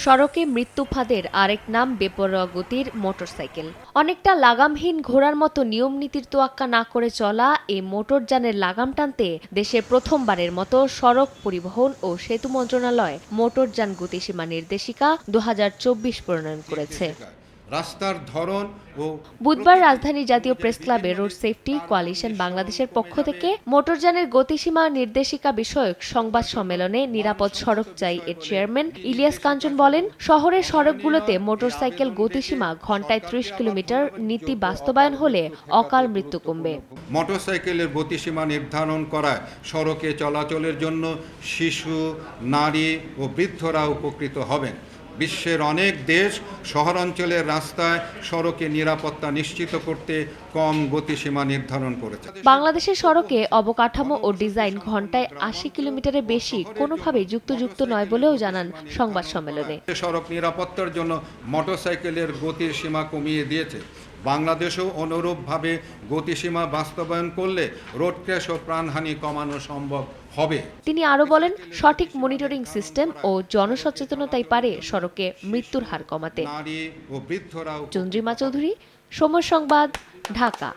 সড়কে মৃত্যু ফাঁদের আরেক নাম বেপরোয়া গতির মোটরসাইকেল। অনেকটা লাগামহীন ঘোড়ার মতো নিয়ম নীতির তোয়াক্কা না করে চলা এই মোটরযানের লাগাম টানতে দেশে প্রথমবারের মতো সড়ক পরিবহন ও সেতু মন্ত্রণালয় মোটরযান গতিসীমা নির্দেশিকা 2024 প্রণয়ন করেছে। রাস্তার ধরন ও বুধবার রাজধানীর জাতীয় প্রেসক্লাবে রোড সেফটি কোয়ালিশন বাংলাদেশের পক্ষ থেকে মোটরযানের গতিসীমা নির্দেশিকা বিষয়ক সংবাদ সম্মেলনে নিরাপদ সড়ক চাই এর চেয়ারম্যান ইলিয়াস কাঞ্চন বলেন, শহরের সড়কগুলোতে মোটরসাইকেল গতিসীমা ঘন্টায় 30 কিলোমিটার নীতি বাস্তবায়ন হলে অকাল মৃত্যু কমবে। মোটরসাইকেলের গতিসীমা নির্ধারণ করায় সড়কে চলাচলের জন্য শিশু, নারী ও বৃদ্ধরা উপকৃত হবেন। বিশ্বের অনেক দেশ শহরাঞ্চলের রাস্তায় সড়কে নিরাপত্তা নিশ্চিত করতে কম গতিসীমা নির্ধারণ করেছে। বাংলাদেশের সড়কে অবকাঠামো ও ডিজাইন ঘন্টায় 80 কিলোমিটারের বেশি কোনোভাবেই যুক্ত নয় বলেও জানান সংবাদ সম্মেলনে। সড়ক নিরাপত্তার জন্য মোটরসাইকেলের গতির সীমা কমিয়ে দিয়েছে। বাংলাদেশেও অনুরূপভাবে গতিসীমা বাস্তবায়ন করলে রোড ক্র্যাশ ও প্রাণহানি কমানো সম্ভব হবে। তিনি আরও বলেন, সঠিক মনিটরিং সিস্টেম ও জনসচেতনতাই পারে সড়কে মৃত্যুর হার কমাতে। নারী ও বৃদ্ধরা। চন্দ্রিমা চৌধুরী, সময় সংবাদ, ঢাকা।